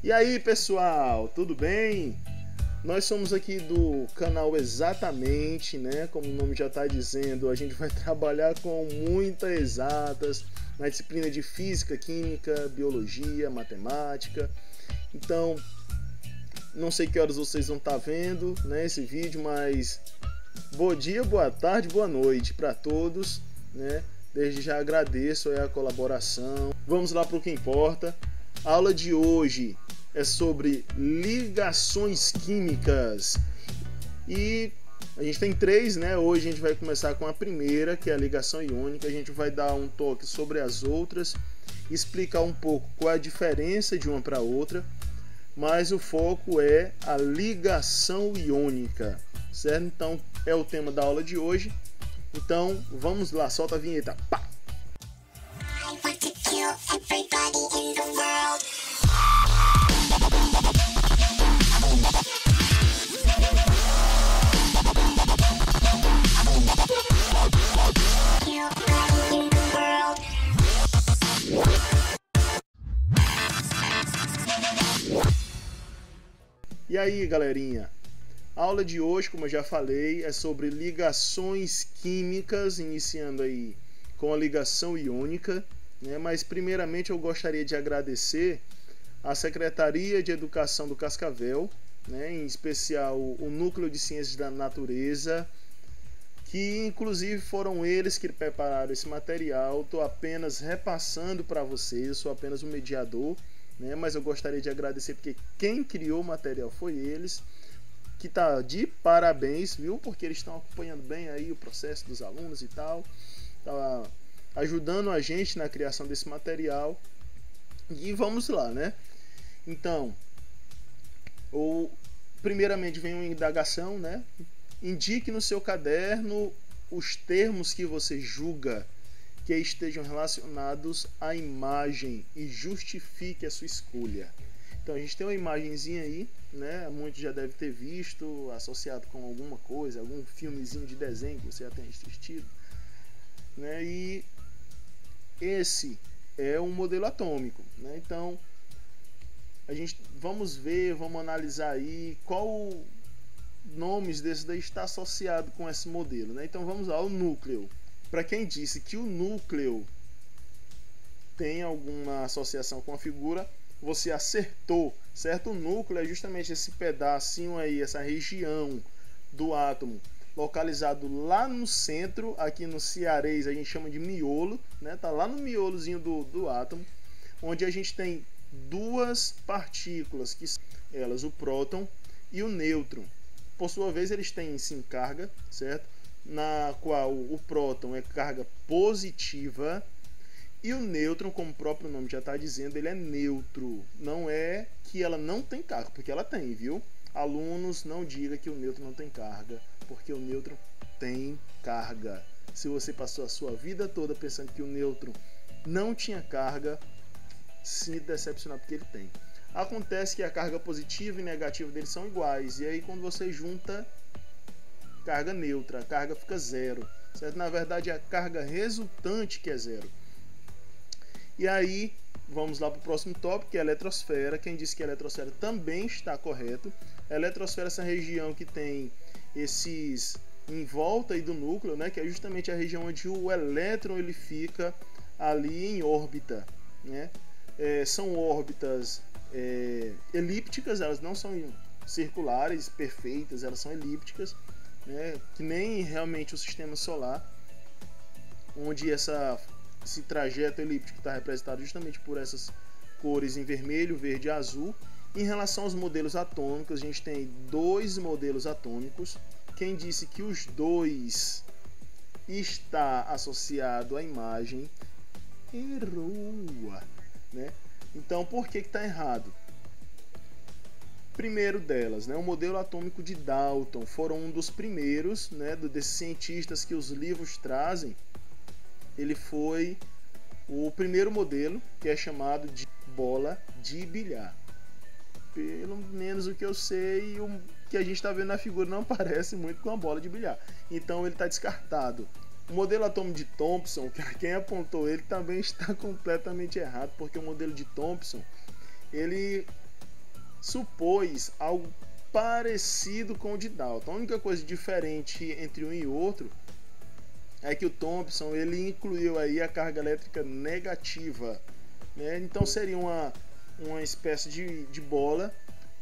E aí, pessoal, tudo bem? Nós somos aqui do canal Exatamente, né? Como o nome já está dizendo, a gente vai trabalhar com muitas exatas na disciplina de física, química, biologia, matemática. Então, não sei que horas vocês vão estar vendo, né, esse vídeo, mas bom dia, boa tarde, boa noite para todos, né? Desde já agradeço aí a colaboração. Vamos lá para o que importa. A aula de hoje é sobre ligações químicas. E a gente tem três, né? Hoje a gente vai começar com a primeira, que é a ligação iônica. A gente vai dar um toque sobre as outras, explicar um pouco qual é a diferença de uma para outra, mas o foco é a ligação iônica, certo? Então é o tema da aula de hoje. Então vamos lá, solta a vinheta. Pá! E aí, galerinha? A aula de hoje, como eu já falei, é sobre ligações químicas, iniciando aí com a ligação iônica, né? Mas primeiramente eu gostaria de agradecer à Secretaria de Educação do Cascavel, né? Em especial o Núcleo de Ciências da Natureza, que inclusive foram eles que prepararam esse material. Estou apenas repassando para vocês, eu sou apenas um mediador, né? Mas eu gostaria de agradecer porque quem criou o material foi eles, que tá de parabéns, viu? Porque eles estão acompanhando bem aí o processo dos alunos e tal, tá ajudando a gente na criação desse material. E vamos lá, né? Então, primeiramente vem uma indagação, né? Indique no seu caderno os termos que você julga que estejam relacionados à imagem e justifique a sua escolha. Então a gente tem uma imagenzinha aí, né? Muitos já devem ter visto, associado com alguma coisa, algum filmezinho de desenho que você já tenha assistido, né? E esse é um modelo atômico, né? Então a gente vamos analisar aí qual nomes desse daí está associado com esse modelo, né? Então vamos lá, o núcleo. Para quem disse que o núcleo tem alguma associação com a figura, você acertou, certo? O núcleo é justamente esse pedacinho aí, essa região do átomo, localizado lá no centro. Aqui no cearês a gente chama de miolo, né? Tá lá no miolozinho do átomo, onde a gente tem duas partículas, que são elas, o próton e o nêutron. Por sua vez, eles têm sim carga, certo? Na qual o próton é carga positiva e o nêutron, como o próprio nome já está dizendo, ele é neutro. Não é que ela não tem carga, porque ela tem, viu? Alunos, não diga que o nêutron não tem carga, porque o nêutron tem carga. Se você passou a sua vida toda pensando que o nêutron não tinha carga, se decepcionar, porque ele tem. Acontece que a carga positiva e negativa deles são iguais, e aí quando você junta carga neutra, a carga fica zero, certo? Na verdade é a carga resultante que é zero. E aí vamos lá para o próximo tópico, que é a eletrosfera. Quem disse que a eletrosfera também está correto. A eletrosfera é essa região que tem esses em volta aí do núcleo, né? Que é justamente a região onde o elétron ele fica ali em órbita, né? São órbitas elípticas, elas não são circulares, perfeitas, elas são elípticas, né? Que nem realmente o sistema solar, onde esse trajeto elíptico está representado justamente por essas cores em vermelho, verde e azul. Em relação aos modelos atômicos, a gente tem dois modelos atômicos. Quem disse que os dois está associado à imagem errou, né? Então por que está errado? Primeiro delas, né, o modelo atômico de Dalton, foram um dos primeiros, né, desses cientistas que os livros trazem. Ele foi o primeiro modelo, que é chamado de bola de bilhar. Pelo menos o que eu sei, o que a gente está vendo na figura não parece muito com a bola de bilhar. Então ele está descartado. O modelo atômico de Thomson, quem apontou ele também está completamente errado, porque o modelo de Thomson ele supôs algo parecido com o de Dalton. A única coisa diferente entre um e outro é que o Thomson ele incluiu aí a carga elétrica negativa, né? Então seria uma espécie de bola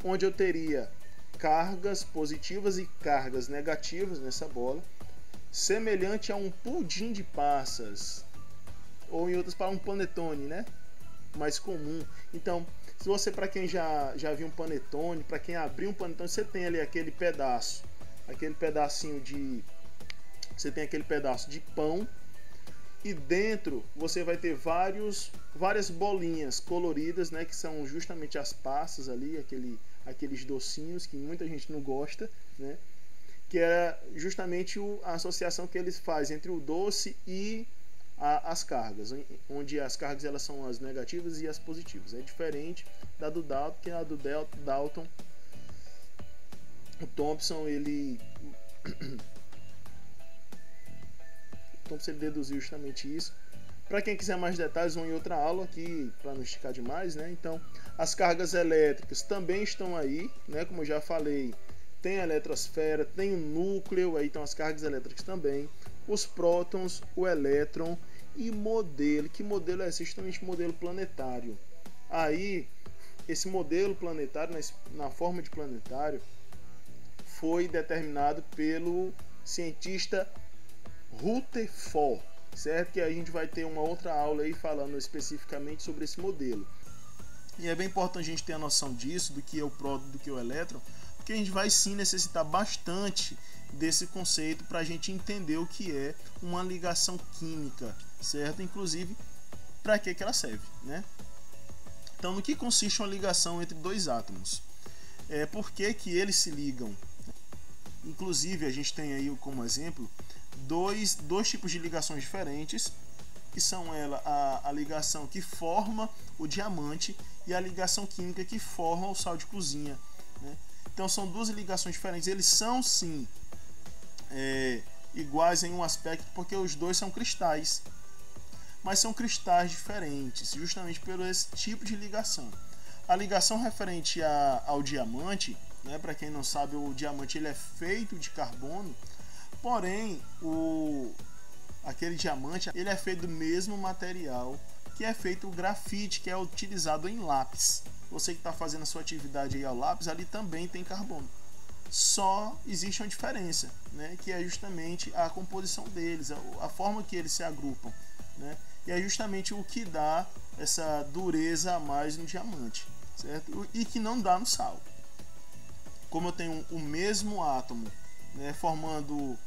onde eu teria cargas positivas e cargas negativas nessa bola, semelhante a um pudim de passas, ou em outras palavras, um panetone, né? Mais comum. Então, se você, para quem já viu um panetone, para quem abriu um panetone, você tem ali aquele pedacinho de, você tem aquele pedaço de pão, e dentro você vai ter várias bolinhas coloridas, né, que são justamente as passas ali, aqueles docinhos que muita gente não gosta, né, que é justamente a associação que eles fazem entre o doce e as cargas, onde as cargas elas são as negativas e as positivas. É diferente da do Dalton, que a do Dalton, o Thomson ele deduziu justamente isso. Para quem quiser mais detalhes, vão em outra aula aqui, para não esticar demais, né? Então, as cargas elétricas também estão aí, né? Como eu já falei, tem a eletrosfera, tem o núcleo, aí estão as cargas elétricas também, os prótons, o elétron e modelo. Que modelo é esse? Justamente modelo planetário. Aí, esse modelo planetário, na forma de planetário, foi determinado pelo cientista Rutherford, certo? Que a gente vai ter uma outra aula aí falando especificamente sobre esse modelo. E é bem importante a gente ter a noção disso, do que é o próton, do que é o elétron, porque a gente vai sim necessitar bastante desse conceito para a gente entender o que é uma ligação química, certo? Inclusive, para que ela serve, né? Então, no que consiste uma ligação entre dois átomos? Por que eles se ligam? Inclusive, a gente tem aí como exemplo dois tipos de ligações diferentes, que são a ligação que forma o diamante e a ligação química que forma o sal de cozinha, né? Então são duas ligações diferentes. Eles são sim iguais em um aspecto, porque os dois são cristais, mas são cristais diferentes, justamente pelo esse tipo de ligação. A ligação referente ao diamante, né, para quem não sabe, o diamante ele é feito de carbono, porém aquele diamante ele é feito do mesmo material que é feito o grafite, que é utilizado em lápis. Você que está fazendo a sua atividade aí ao lápis, ali também tem carbono. Só existe uma diferença, né, que é justamente a composição deles, a forma que eles se agrupam, né, e é justamente o que dá essa dureza a mais no diamante, certo? E que não dá no sal. Como eu tenho o mesmo átomo, né, formando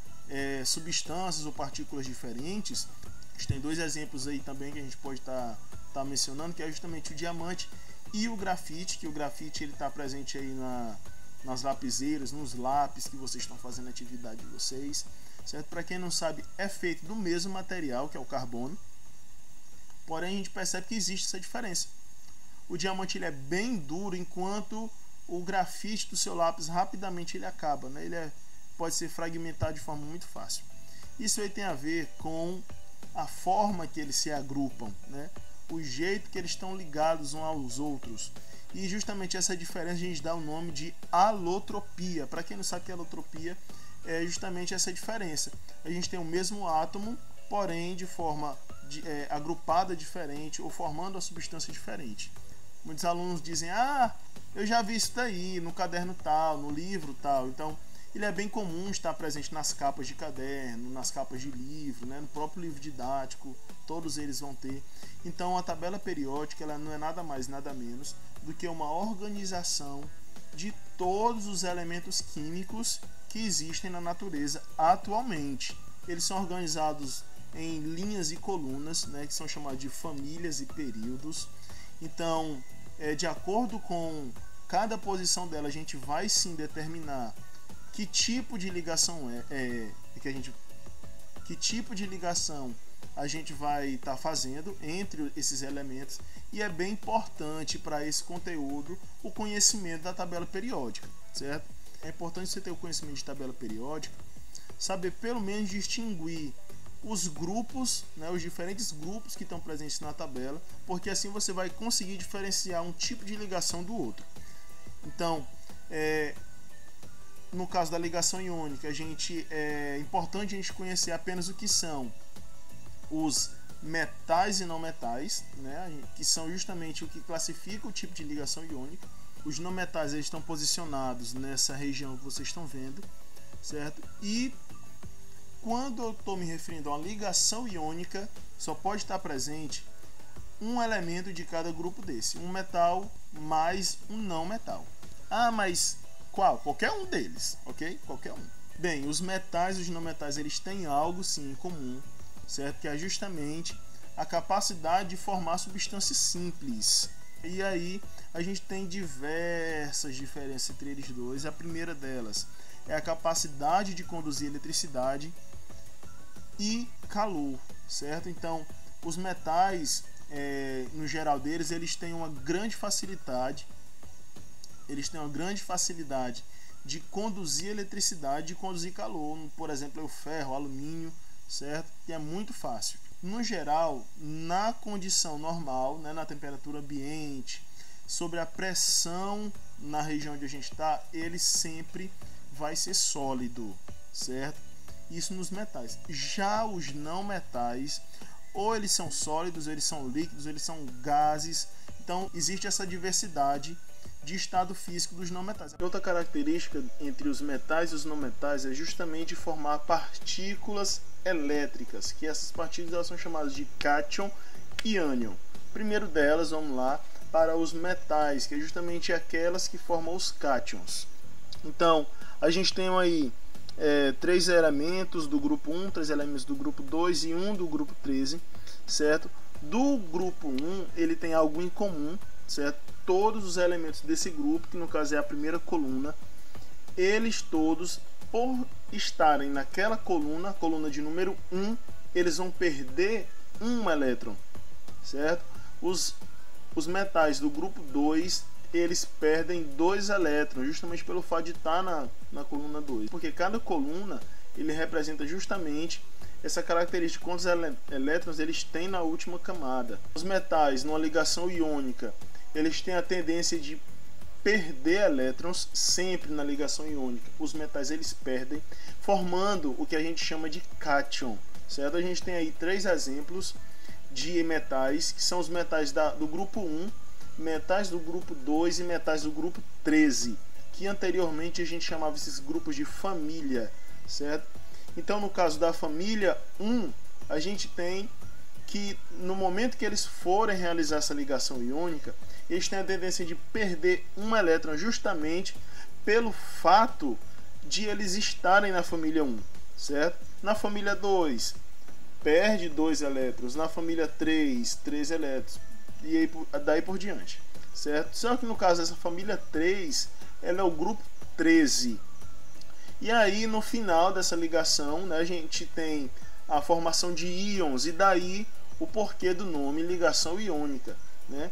substâncias ou partículas diferentes, a gente tem dois exemplos aí também que a gente pode estar mencionando, que é justamente o diamante e o grafite, que o grafite ele está presente aí nas lapiseiras, nos lápis que vocês estão fazendo a atividade de vocês, certo? Para quem não sabe, é feito do mesmo material, que é o carbono, porém a gente percebe que existe essa diferença. O diamante ele é bem duro, enquanto o grafite do seu lápis rapidamente ele acaba, né? Ele pode ser fragmentado de forma muito fácil. Isso aí tem a ver com a forma que eles se agrupam, né? O jeito que eles estão ligados uns aos outros. E justamente essa diferença a gente dá o nome de alotropia. Para quem não sabe o que é alotropia, é justamente essa diferença. A gente tem o mesmo átomo, porém de forma agrupada diferente ou formando uma substância diferente. Muitos alunos dizem: eu já vi isso daí no caderno tal, no livro tal. Então, ele é bem comum estar presente nas capas de caderno, nas capas de livro, né? No próprio livro didático, todos eles vão ter. Então, a tabela periódica ela não é nada mais, nada menos do que uma organização de todos os elementos químicos que existem na natureza atualmente. Eles são organizados em linhas e colunas, né? Que são chamados de famílias e períodos. Então, de acordo com cada posição dela, a gente vai sim determinar que tipo de ligação que tipo de ligação a gente vai estar fazendo entre esses elementos, e é bem importante para esse conteúdo o conhecimento da tabela periódica, certo? É importante você ter o conhecimento de tabela periódica, saber pelo menos distinguir os grupos, né, os diferentes grupos que estão presentes na tabela, porque assim você vai conseguir diferenciar um tipo de ligação do outro. Então, no caso da ligação iônica, é importante a gente conhecer apenas o que são os metais e não metais, né, que são justamente o que classifica o tipo de ligação iônica. Os não metais eles estão posicionados nessa região que vocês estão vendo, certo? E quando eu estou me referindo a uma ligação iônica, só pode estar presente um elemento de cada grupo desse, um metal mais um não metal. Ah, mas qual? Qualquer um deles, ok? Qualquer um. Bem, os metais e os não metais eles têm algo sim em comum, certo? Que é justamente a capacidade de formar substâncias simples. E aí a gente tem diversas diferenças entre eles dois. A primeira delas é a capacidade de conduzir eletricidade e calor, certo? Então, os metais, no geral deles, eles têm uma grande facilidade. De conduzir eletricidade, de conduzir calor, por exemplo, o ferro, o alumínio, certo? Que é muito fácil. No geral, na condição normal, né, na temperatura ambiente, sobre a pressão na região onde a gente está, ele sempre vai ser sólido, certo? Isso nos metais. Já os não metais, ou eles são sólidos, ou eles são líquidos, ou eles são gases. Então, existe essa diversidade de estado físico dos não metais. Outra característica entre os metais e os não metais é justamente formar partículas elétricas, que essas partículas elas são chamadas de cátion e ânion. Primeiro delas, vamos lá, para os metais, que é justamente aquelas que formam os cátions. Então, a gente tem aí 3 elementos do grupo 1, 3 elementos do grupo 2 e 1 do grupo 13, certo? Do grupo 1, ele tem algo em comum, certo? Todos os elementos desse grupo, que no caso é a primeira coluna, eles todos, por estarem naquela coluna, coluna de número 1, eles vão perder um elétron, certo? Os metais do grupo 2, eles perdem 2 elétrons, justamente pelo fato de estar na coluna 2. Porque cada coluna, ele representa justamente essa característica, quantos elétrons eles têm na última camada. Os metais, numa ligação iônica, eles têm a tendência de perder elétrons sempre na ligação iônica. Os metais eles perdem, formando o que a gente chama de cátion, certo? A gente tem aí 3 exemplos de metais, que são os metais do grupo 1, metais do grupo 2 e metais do grupo 13, que anteriormente a gente chamava esses grupos de família, certo? Então, no caso da família 1, a gente tem que no momento que eles forem realizar essa ligação iônica, eles têm a tendência de perder um elétron justamente pelo fato de eles estarem na família 1, certo? Na família 2, perde 2 elétrons, na família 3, 3 elétrons, e aí, daí por diante, certo? Só que no caso dessa família 3, ela é o grupo 13. E aí no final dessa ligação, né, a gente tem a formação de íons, e daí o porquê do nome ligação iônica, né?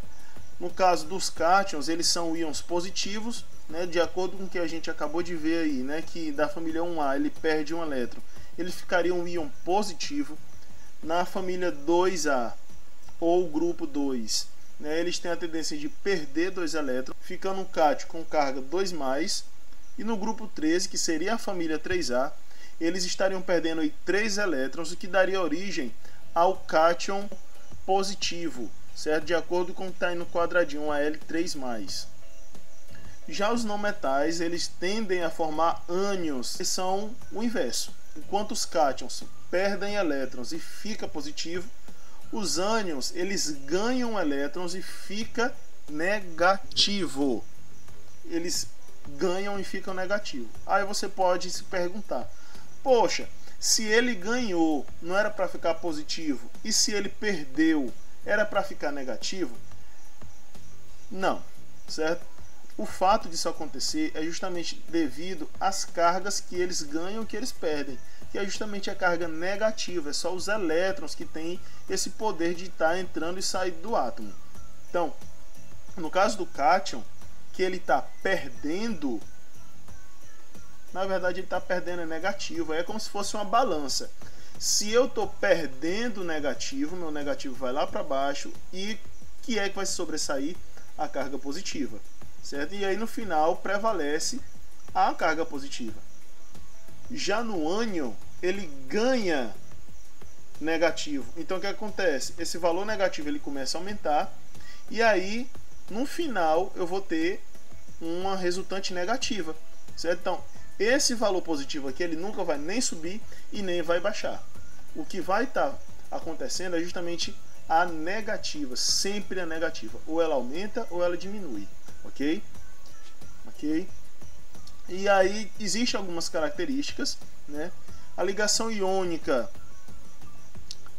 No caso dos cátions, eles são íons positivos, né, de acordo com o que a gente acabou de ver aí, né, que da família 1A ele perde um elétron, ele ficaria um íon positivo. Na família 2A, ou grupo 2, né, eles têm a tendência de perder 2 elétrons, ficando um cátion com carga 2+, e no grupo 13, que seria a família 3A, eles estariam perdendo aí 3 elétrons, o que daria origem ao cátion positivo, certo? De acordo com o que está aí no quadradinho, a L3+. Já os não metais, eles tendem a formar ânions, que são o inverso. Enquanto os cátions perdem elétrons e fica positivo, os ânions, eles ganham elétrons e fica negativo. Eles ganham e ficam negativo. Aí você pode se perguntar: poxa, se ele ganhou, não era para ficar positivo? E se ele perdeu, era para ficar negativo? Não, certo? O fato disso acontecer é justamente devido às cargas que eles ganham e que eles perdem, que é justamente a carga negativa. É só os elétrons que têm esse poder de estar entrando e sair do átomo. Então, no caso do cátion, que ele está perdendo, na verdade ele está perdendo negativo. É como se fosse uma balança. Se eu estou perdendo negativo, meu negativo vai lá para baixo, e que é que vai sobressair? A carga positiva. certo? E aí no final prevalece a carga positiva. Já no ânion, ele ganha negativo. Então o que acontece? Esse valor negativo ele começa a aumentar e aí no final eu vou ter uma resultante negativa, certo? Então esse valor positivo aqui ele nunca vai nem subir e nem vai baixar. O que vai estar acontecendo é justamente a negativa, sempre a negativa. Ou ela aumenta ou ela diminui, ok? Ok? E aí existem algumas características, né? A ligação iônica,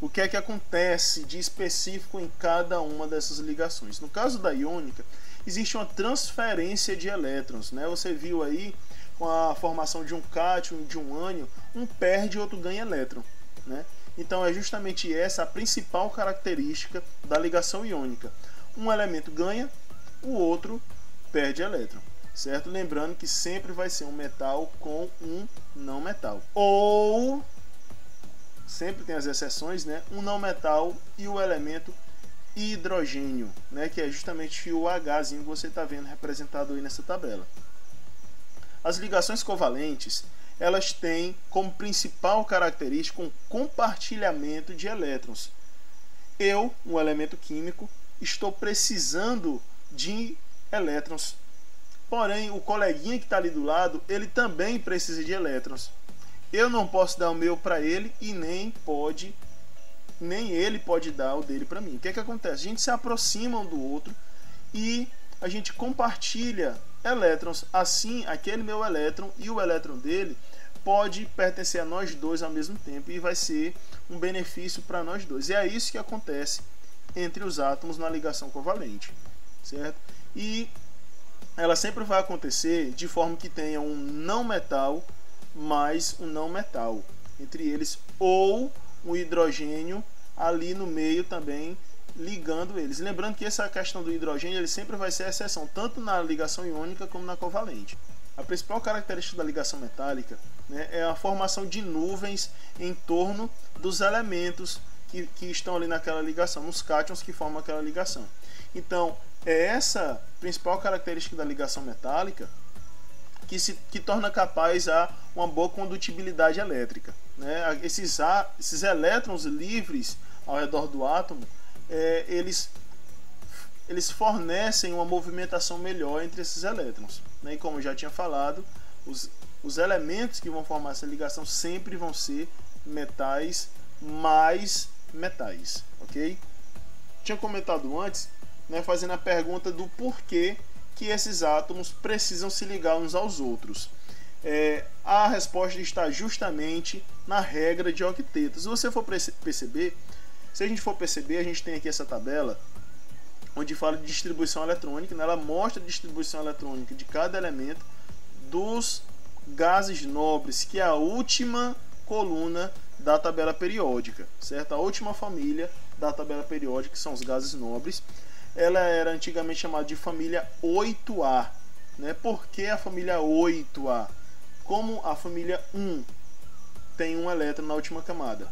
o que é que acontece de específico em cada uma dessas ligações? No caso da iônica, existe uma transferência de elétrons, né? Você viu aí com a formação de um cátion e de um ânion, um perde e outro ganha elétron, né? Então é justamente essa a principal característica da ligação iônica. Um elemento ganha, o outro perde elétron, certo? Lembrando que sempre vai ser um metal com um não metal. Ou, sempre tem as exceções, né? Um não metal e o elemento hidrogênio, né? Que é justamente o Hzinho que você está vendo representado aí nessa tabela. As ligações covalentes, elas têm como principal característica um compartilhamento de elétrons. Eu, um elemento químico, estou precisando de elétrons. Porém, o coleguinha que está ali do lado, ele também precisa de elétrons. Eu não posso dar o meu para ele e nem ele pode dar o dele para mim. O que é que acontece? A gente se aproxima um do outro e a gente compartilha elétrons. Assim, aquele meu elétron e o elétron dele pode pertencer a nós dois ao mesmo tempo e vai ser um benefício para nós dois. E é isso que acontece entre os átomos na ligação covalente, certo? E ela sempre vai acontecer de forma que tenha um não metal mais um não metal entre eles, ou um hidrogênio ali no meio também ligando eles. Lembrando que essa questão do hidrogênio ele sempre vai ser a exceção, tanto na ligação iônica como na covalente. A principal característica da ligação metálica, né, é a formação de nuvens em torno dos elementos que estão ali naquela ligação, nos cátions que formam aquela ligação. Então, é essa principal característica da ligação metálica que torna capaz a uma boa condutibilidade elétrica, né? Esses elétrons livres ao redor do átomo, eles fornecem uma movimentação melhor entre esses elétrons, né? E como eu já tinha falado, os elementos que vão formar essa ligação sempre vão ser metais mais metais, ok? Tinha comentado antes, né, fazendo a pergunta do porquê que esses átomos precisam se ligar uns aos outros. A resposta está justamente na regra de octeto. Se você for perceber, a gente tem aqui essa tabela onde fala de distribuição eletrônica, né? Ela mostra a distribuição eletrônica de cada elemento dos gases nobres, que é a última coluna da tabela periódica, certo? A última família da tabela periódica, que são os gases nobres. Ela era antigamente chamada de família 8A, né? Por que a família 8A? Como a família 1 tem um elétron na última camada,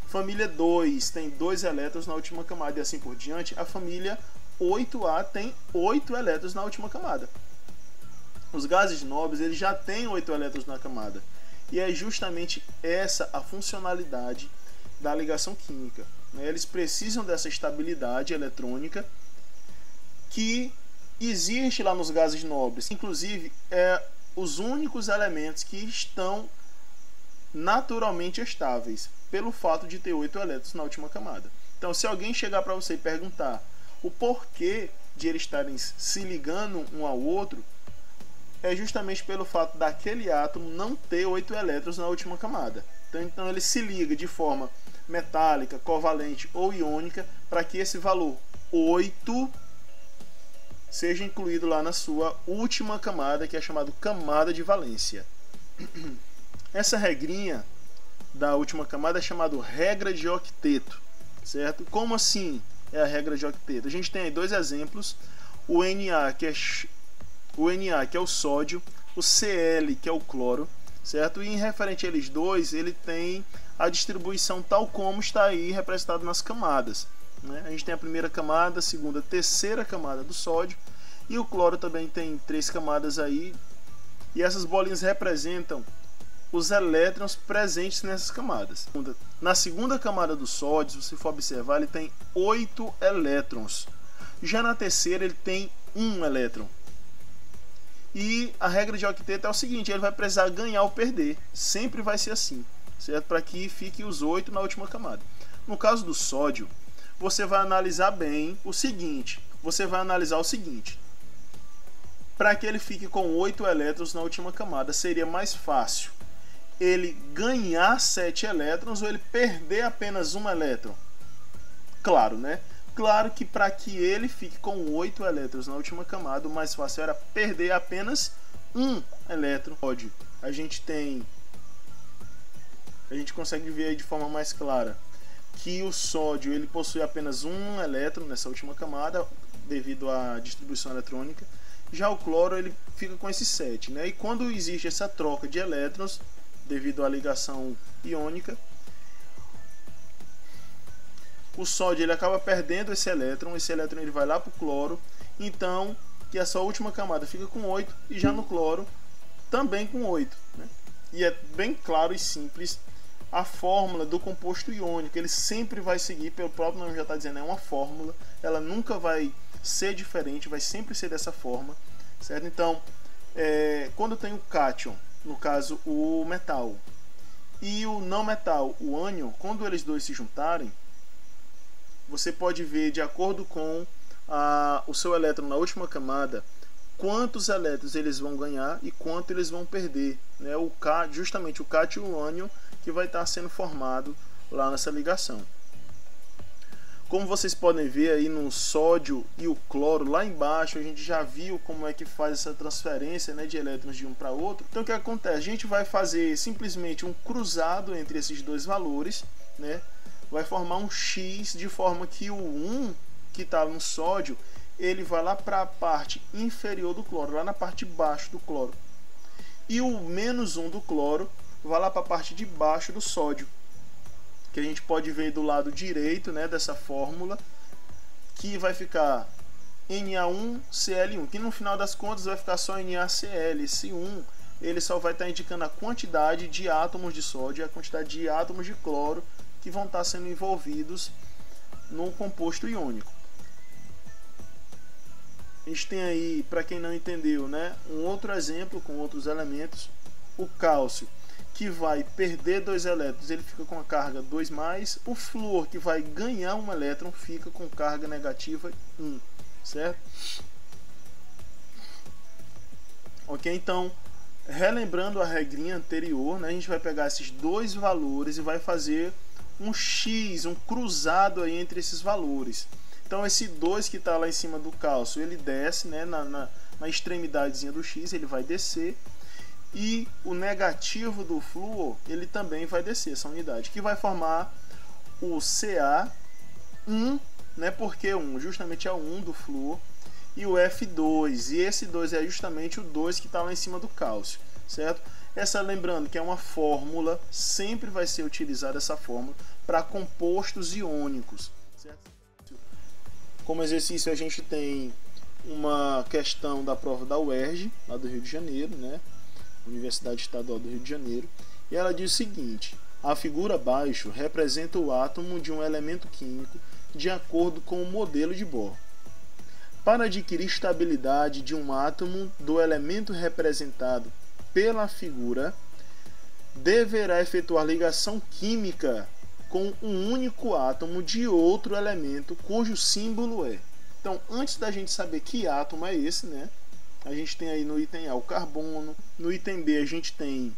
família 2 tem 2 elétrons na última camada e assim por diante, a família 8A tem 8 elétrons na última camada. Os gases nobres eles já têm 8 elétrons na camada, e é justamente essa a funcionalidade da ligação química, né? Eles precisam dessa estabilidade eletrônica que existe lá nos gases nobres. Inclusive, os únicos elementos que estão naturalmente estáveis, pelo fato de ter 8 elétrons na última camada. Então, se alguém chegar para você e perguntar o porquê de eles estarem se ligando um ao outro, é justamente pelo fato daquele átomo não ter 8 elétrons na última camada. Então ele se liga de forma metálica, covalente ou iônica para que esse valor 8 seja incluído lá na sua última camada, que é chamada camada de valência. Essa regrinha da última camada é chamada regra de octeto, certo? Como assim é a regra de octeto? A gente tem aí 2 exemplos, o Na, que é o sódio, o Cl, que é o cloro, certo? E em referente a eles dois, ele tem a distribuição tal como está aí representado nas camadas, né? A gente tem a primeira camada, a segunda, a terceira camada do sódio, E o cloro também tem 3 camadas aí, e essas bolinhas representam os elétrons presentes nessas camadas. Na segunda camada do sódio, se você for observar, ele tem 8 elétrons. Já na terceira ele tem 1 elétron. E a regra de octeto é o seguinte, ele vai precisar ganhar ou perder. Sempre vai ser assim, certo? Para que fique os 8 na última camada. No caso do sódio, você vai analisar bem o seguinte. Para que ele fique com 8 elétrons na última camada, seria mais fácil ele ganhar 7 elétrons ou ele perder apenas 1 elétron? Claro, né? Claro que para que ele fique com 8 elétrons na última camada, o mais fácil era perder apenas 1 elétron. A gente consegue ver aí de forma mais clara que o sódio ele possui apenas 1 elétron nessa última camada, devido à distribuição eletrônica. Já o cloro ele fica com esses 7, né? E quando existe essa troca de elétrons, devido à ligação iônica, o sódio ele acaba perdendo esse elétron ele vai lá para o cloro, então que essa última camada fica com 8 e já no cloro também com 8, né? E é bem claro e simples a fórmula do composto iônico, ele sempre vai seguir, pelo próprio nome já está dizendo, é uma fórmula, ela nunca vai ser diferente, vai sempre ser dessa forma, certo? Então, quando tem o cátion, no caso o metal, e o não metal, o ânion, quando eles dois se juntarem, você pode ver, de acordo com o seu elétron na última camada, quantos elétrons eles vão ganhar e quanto eles vão perder, né? Justamente o cátion e o ânion que vai estar sendo formado lá nessa ligação. Como vocês podem ver aí no sódio e o cloro, lá embaixo a gente já viu como é que faz essa transferência, né, de elétrons de um para outro. Então o que acontece? A gente vai fazer simplesmente um cruzado entre esses dois valores, né? Vai formar um X, de forma que o 1 que está no sódio, ele vai lá para a parte inferior do cloro, lá na parte de baixo do cloro. E o menos 1 do cloro vai lá para a parte de baixo do sódio, que a gente pode ver do lado direito, né, dessa fórmula, que vai ficar Na1Cl1, que no final das contas vai ficar só NaCl. Esse 1 ele só vai estar indicando a quantidade de átomos de sódio e a quantidade de átomos de cloro que vão estar sendo envolvidos no composto iônico. A gente tem aí, para quem não entendeu, né, um outro exemplo com outros elementos. O cálcio, que vai perder 2 elétrons, ele fica com a carga 2+. O flúor, que vai ganhar 1 elétron, fica com carga negativa 1, certo? Ok, então, relembrando a regrinha anterior, né, a gente vai pegar esses dois valores e vai fazer um X, um cruzado aí entre esses valores. Então esse 2 que está lá em cima do cálcio, ele desce, né, na extremidadezinha do X, ele vai descer. E o negativo do flúor, ele também vai descer essa unidade, que vai formar o Ca1, né, porque 1 justamente é o 1 do flúor, e o F2, e esse 2 é justamente o 2 que está lá em cima do cálcio, certo? Lembrando que é uma fórmula, sempre vai ser utilizada essa fórmula para compostos iônicos, certo? Como exercício a gente tem uma questão da prova da UERJ, lá do Rio de Janeiro, né? Universidade Estadual do Rio de Janeiro, e ela diz o seguinte: a figura abaixo representa o átomo de um elemento químico de acordo com o modelo de Bohr. Para adquirir estabilidade de um átomo do elemento representado pela figura, deverá efetuar ligação química com um único átomo de outro elemento cujo símbolo é. Então, antes da gente saber que átomo é esse, né? A gente tem aí no item A o carbono, no item B a gente tem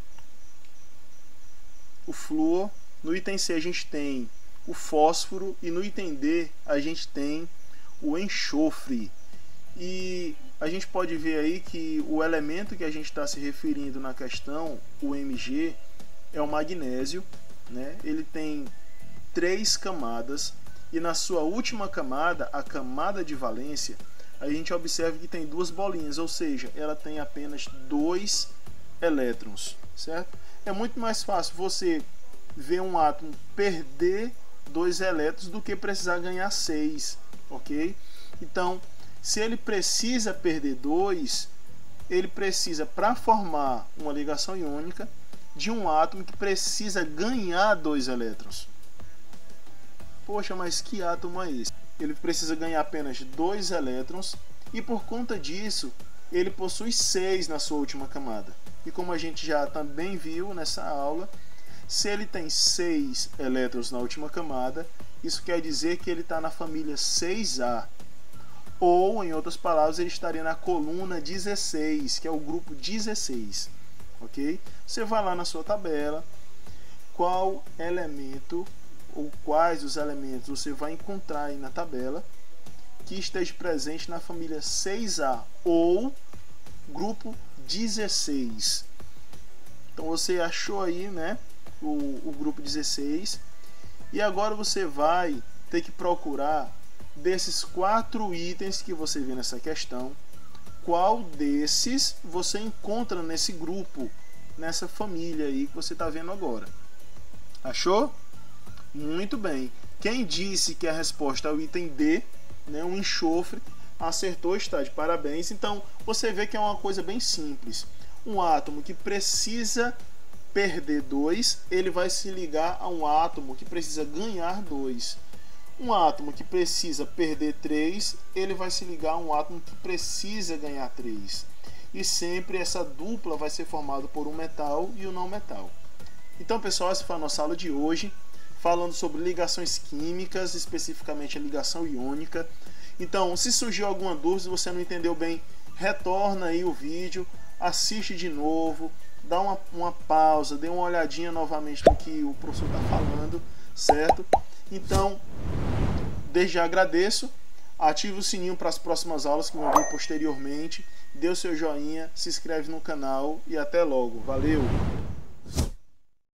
o flúor, no item C a gente tem o fósforo e no item D a gente tem o enxofre. E a gente pode ver aí que o elemento que a gente está se referindo na questão, o Mg, é o magnésio, né? Ele tem 3 camadas e na sua última camada, a camada de valência, a gente observa que tem 2 bolinhas, ou seja, ela tem apenas 2 elétrons, certo? É muito mais fácil você ver um átomo perder 2 elétrons do que precisar ganhar 6, ok? Então, Se ele precisa perder 2, ele precisa, para formar uma ligação iônica, de um átomo que precisa ganhar 2 elétrons. Poxa, mas que átomo é esse? Ele precisa ganhar apenas 2 elétrons e por conta disso ele possui 6 na sua última camada. E como a gente já também viu nessa aula, se ele tem 6 elétrons na última camada, isso quer dizer que ele está na família 6A. Ou, em outras palavras, ele estaria na coluna 16, que é o grupo 16. Ok? Você vai lá na sua tabela, qual elemento ou quais os elementos você vai encontrar aí na tabela que esteja presente na família 6A ou grupo 16. Então você achou aí, né, o grupo 16, e agora você vai ter que procurar desses 4 itens que você vê nessa questão, qual desses você encontra nesse grupo, nessa família aí que você está vendo agora. Achou? Muito bem. Quem disse que a resposta é o item D, né, um enxofre, acertou, está de parabéns. Então você vê que é uma coisa bem simples. Um átomo que precisa perder 2, ele vai se ligar a um átomo que precisa ganhar 2. Um átomo que precisa perder 3, ele vai se ligar a um átomo que precisa ganhar 3. E sempre essa dupla vai ser formada por um metal e um não metal. Então, pessoal, essa foi a nossa aula de hoje, falando sobre ligações químicas, especificamente a ligação iônica. Então, se surgiu alguma dúvida, se você não entendeu bem, retorna aí o vídeo, assiste de novo, dá uma pausa, dê uma olhadinha novamente no que o professor está falando, certo? Então, desde já agradeço, ative o sininho para as próximas aulas que vão vir posteriormente, dê o seu joinha, se inscreve no canal e até logo. Valeu!